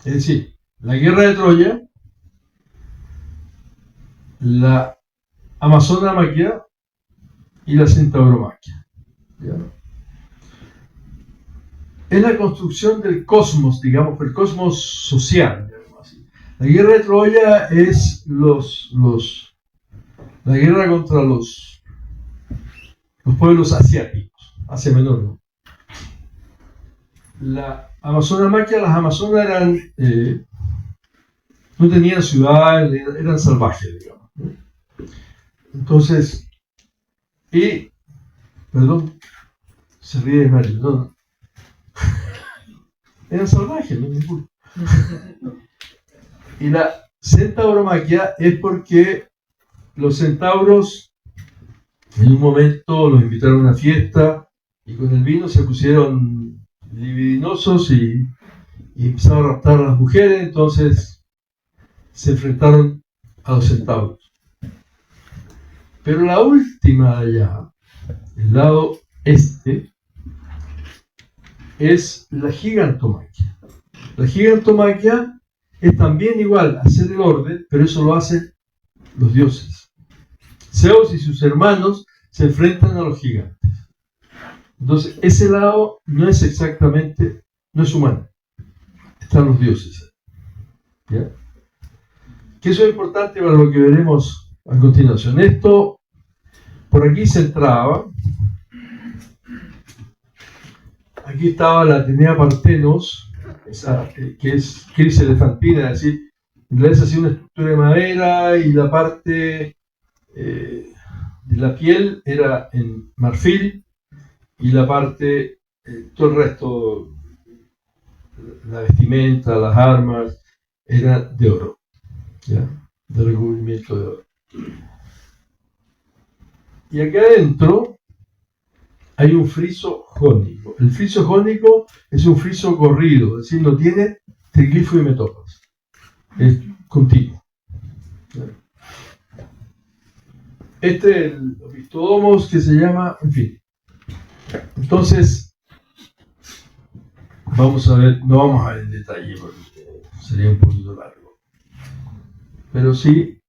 Es decir, la guerra de Troya, la Amazonaquia y la Centauromaquia. ¿Ya? Es la construcción del cosmos, digamos, el cosmos social. La guerra de Troya es la guerra contra los pueblos asiáticos, Asia Menor, ¿no? La Amazonaquia, las amazonas eran no tenían ciudades, eran salvajes, digamos, ¿no? Entonces, perdón, se ríe de Mario, no. Eran salvajes, no me importa. Y la Centauromaquia es porque los centauros en un momento los invitaron a una fiesta y con el vino se pusieron libidinosos y empezaron a raptar a las mujeres, entonces se enfrentaron a los centauros. Pero la última de allá, el lado este, es la gigantomaquia. La gigantomaquia es también igual, hacer el orden, pero eso lo hacen los dioses. Zeus y sus hermanos se enfrentan a los gigantes. Entonces, ese lado no es exactamente, no es humano. Están los dioses. ¿Ya? Que eso es importante para lo que veremos a continuación. Esto, por aquí se entraba. Aquí estaba la Atenea Partenos, esa, que es Cris elefantina, es decir, en realidad es así una estructura de madera y la parte de la piel era en marfil y la parte, todo el resto, la vestimenta, las armas, era de oro, ¿ya? De recubrimiento de oro. Y acá adentro hay un friso jónico. El friso jónico es un friso corrido, es decir, no tiene triglifo y metopas. Es continuo. Este es el Opistomos que se llama, en fin. Entonces, vamos a ver, no vamos a ver en detalle porque sería un poquito largo. Pero sí,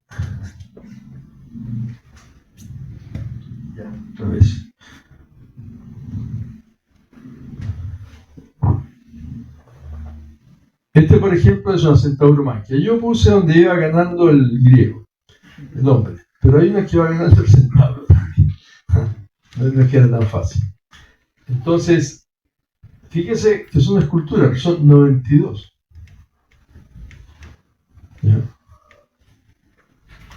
ya, otra vez. Este, por ejemplo, es una centauromaquia. Yo puse donde iba ganando el griego, el hombre. Pero hay una que va ganando el centauro también. No es que era tan fácil. Entonces, fíjese que son esculturas, que son 92. ¿Ya?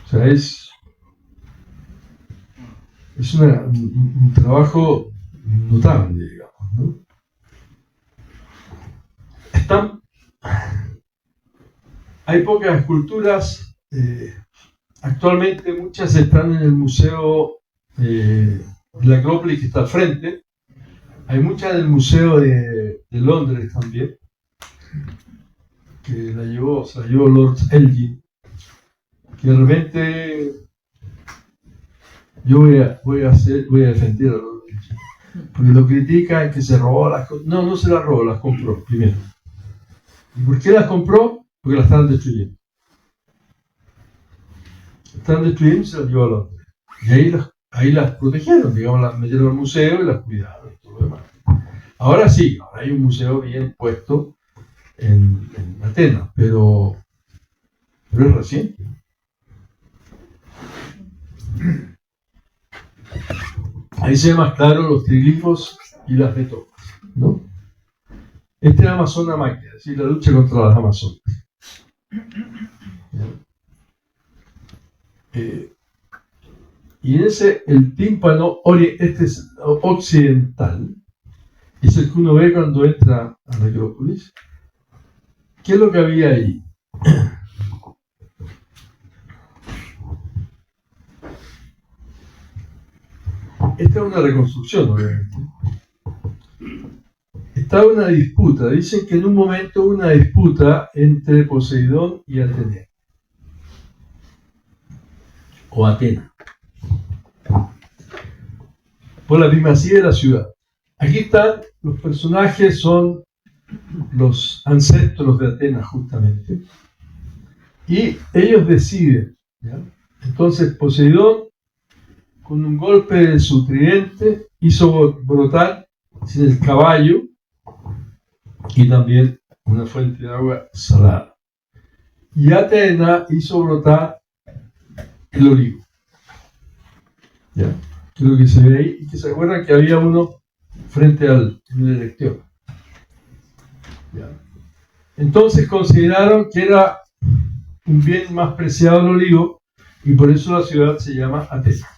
O sea, es un trabajo notable, digamos, ¿no? Hay pocas esculturas, actualmente muchas están en el museo de la Acrópolis que está al frente. Hay muchas en el museo de Londres también, que se la llevó Lord Elgin, que de repente yo voy a defender a Lord Elgin, porque lo critican que se robó las cosas. No se las robó, las compró primero. ¿Y por qué las compró? Porque las estaban destruyendo. Estaban destruyendo y se las llevó a Londres. Y ahí las protegieron, digamos, las metieron al museo y las cuidaron y todo lo demás. Ahora sí, ahora hay un museo bien puesto en Atenas, pero es reciente. Ahí se ve más claro los triglifos y las metopas, ¿no? Este es Amazona Magna, es decir, la lucha contra las Amazonas. Y en ese, el tímpano este es occidental, es el que uno ve cuando entra a la Acrópolis. ¿Qué es lo que había ahí? Esta es una reconstrucción, obviamente. Estaba una disputa. Dicen que en un momento hubo una disputa entre Poseidón y Atenea. O Atena. Por la primacía de la ciudad. Aquí están, los personajes son los ancestros de Atenas, justamente. Y ellos deciden, ¿ya? Entonces Poseidón, con un golpe de su tridente, hizo brotar el caballo y también una fuente de agua salada. Y Atena hizo brotar el olivo. ¿Ya? Que es lo que se ve ahí, y que se acuerdan que había uno frente al electro. ¿Ya? Entonces consideraron que era un bien más preciado el olivo y por eso la ciudad se llama Atenas.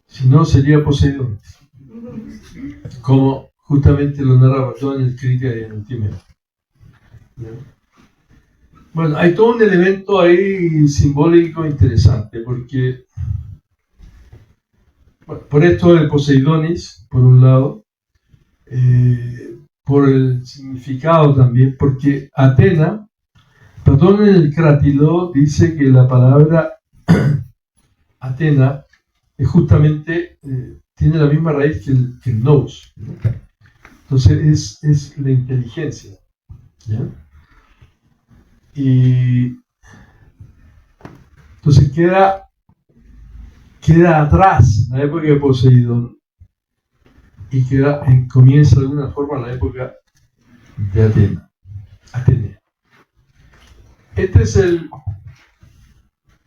Si no, sería Poseidón, como justamente lo narra Platón en el Crítica y en el Timeo. Bueno, hay todo un elemento ahí simbólico interesante, porque por esto de Poseidonis, por un lado, por el significado también, porque Atena, Platón en el Crátilo dice que la palabra Atena es justamente, tiene la misma raíz que el nous, ¿no? Entonces es la inteligencia, ¿ya? Y entonces queda atrás la época de Poseidón y comienza de alguna forma la época de Atenea. Esta es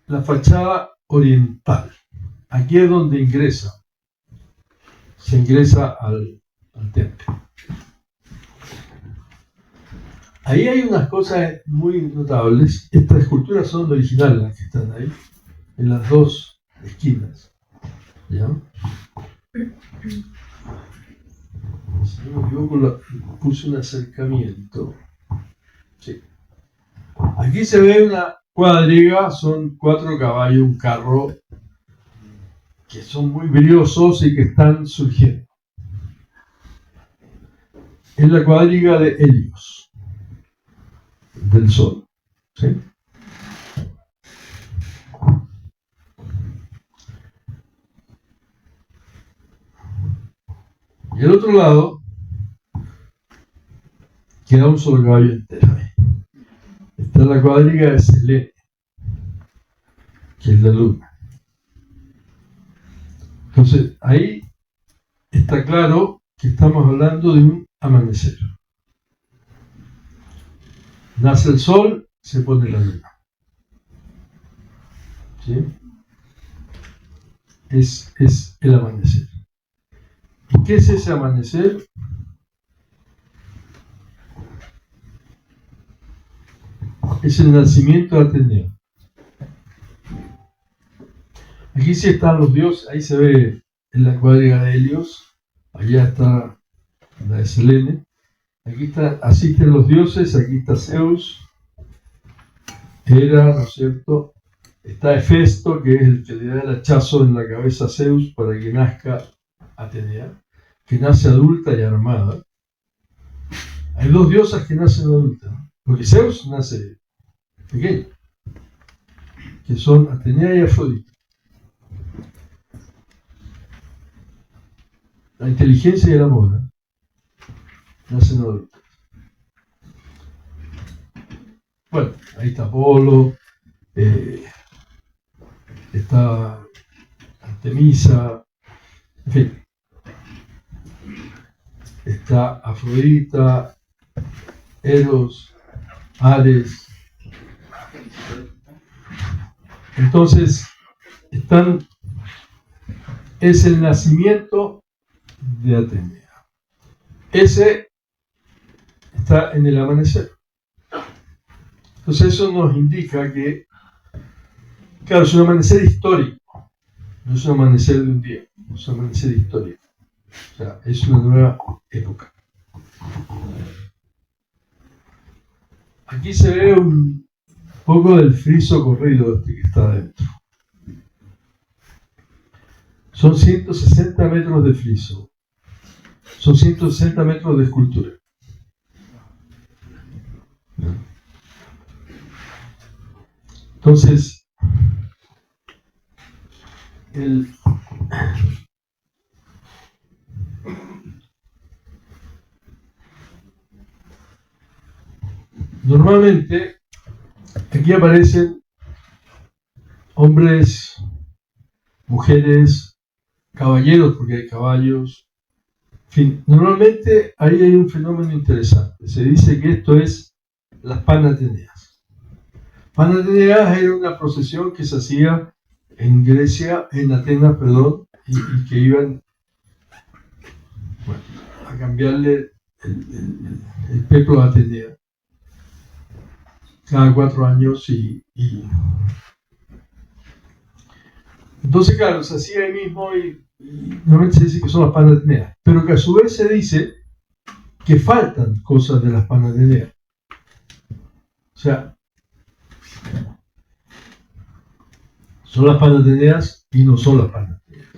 la fachada oriental. Aquí es donde se ingresa al templo. Ahí hay unas cosas muy notables. Estas esculturas son originales, las que están ahí, en las dos esquinas. ¿Ya? Si no me equivoco, puse un acercamiento. Sí. Aquí se ve una cuadriga, son 4 caballos, un carro que son muy brillosos y que están surgiendo. Es la cuadriga de Helios, del Sol. ¿Sí? Y al otro lado queda un solo caballo entero. Está la cuadriga de Selene, que es la luna. Entonces, ahí está claro que estamos hablando de un amanecer. Nace el sol, se pone la luna. ¿Sí? Es el amanecer. ¿Y qué es ese amanecer? Es el nacimiento de Atenea. Aquí sí están los dioses, ahí se ve en la cuadriga de Helios, allá está la de Selene, aquí está, asisten los dioses, aquí está Zeus, Hera, ¿no es cierto? Está Hefesto, que es el que le da el hachazo en la cabeza a Zeus para que nazca Atenea, que nace adulta y armada. Hay dos diosas que nacen adultas, ¿no? Porque Zeus nace pequeño, que son Atenea y Afrodita. La inteligencia y el amor, ¿eh? Nacen adultos. Bueno, ahí está Apolo, está Artemisa, en fin. Está Afrodita, Eros, Ares. Entonces, es el nacimiento de Atenea. Ese está en el amanecer. Entonces eso nos indica que, claro, es un amanecer histórico, no es un amanecer de un día, es un amanecer histórico. O sea, es una nueva época. Aquí se ve un poco del friso corrido que está adentro. Son 160 metros de friso. Son 160 metros de escultura. Entonces, normalmente aquí aparecen hombres, mujeres, caballeros, porque hay caballos. En fin, normalmente ahí hay un fenómeno interesante. Se dice que esto es las Panateneas. Panateneas era una procesión que se hacía en Grecia, en Atenas, perdón, y que iban, bueno, a cambiarle el peplo a Atenea cada 4 años y entonces, claro, se hacía ahí mismo y normalmente se dice que son las Panateneas, pero que a su vez se dice que faltan cosas de las Panateneas. O sea, son las Panateneas y no son las Panateneas.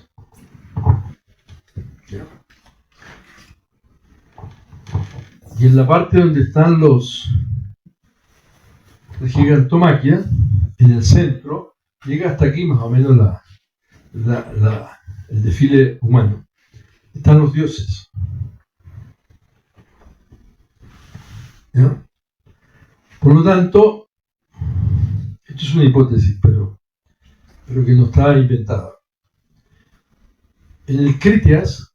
Y en la parte donde están la gigantomaquia, en el centro, llega hasta aquí más o menos el desfile humano. Están los dioses. ¿Ya? Por lo tanto, esto es una hipótesis, pero que no está inventada. En el Critias,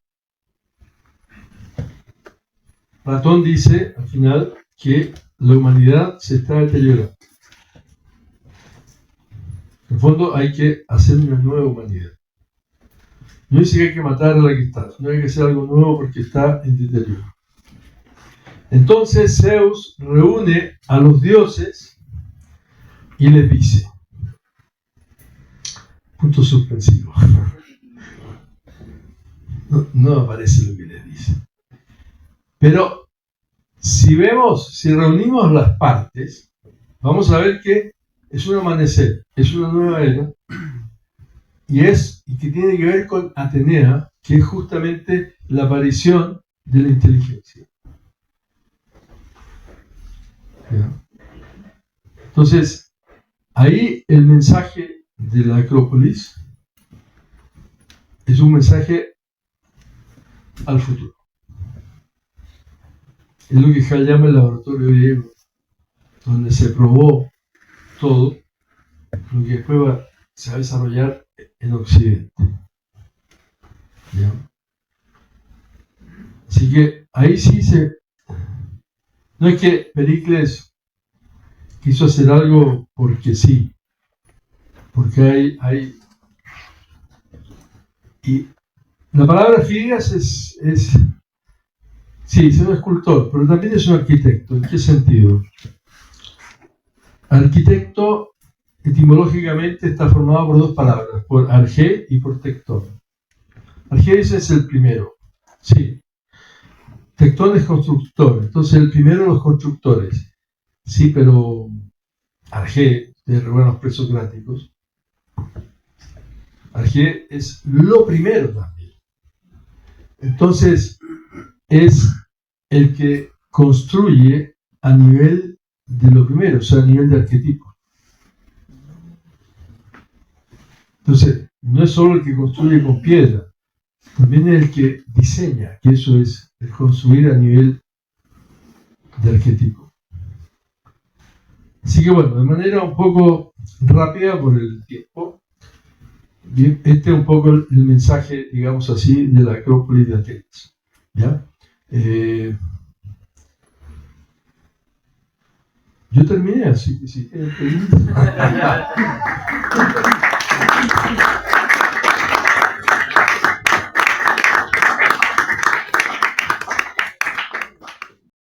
Platón dice al final que la humanidad se está deteriorando. En el fondo hay que hacer una nueva humanidad. No dice que hay que matar a la que está, no hay que hacer algo nuevo porque está en deterioro. Entonces Zeus reúne a los dioses y les dice, punto suspensivo, no aparece lo que les dice. Pero si reunimos las partes, vamos a ver que es un amanecer, es una nueva era, y que tiene que ver con Atenea, que es justamente la aparición de la inteligencia. ¿Ya? Entonces, ahí el mensaje de la Acrópolis es un mensaje al futuro. Es lo que Hall llama el laboratorio griego, donde se probó todo lo que después se va a desarrollar en Occidente. ¿Ya? Así que ahí sí no es que Pericles quiso hacer algo porque sí, porque hay y la palabra Fidias sí, es un escultor, pero también es un arquitecto. ¿En qué sentido? Arquitecto etimológicamente está formado por dos palabras, por arge y por tectón. Arge es el primero, sí. Tectón es constructor, entonces el primero de los constructores. Sí, pero arge, de buenos presocráticos, arge es lo primero también. Entonces, es el que construye a nivel de lo primero, o sea, a nivel de arquetipo. Entonces, no es solo el que construye con piedra, también es el que diseña, que eso es el construir a nivel de arquetipo. Así que bueno, de manera un poco rápida por el tiempo, este es un poco el mensaje, digamos así, de la Acrópolis de Atenas. ¿Ya? Yo terminé, así que si tienen preguntas.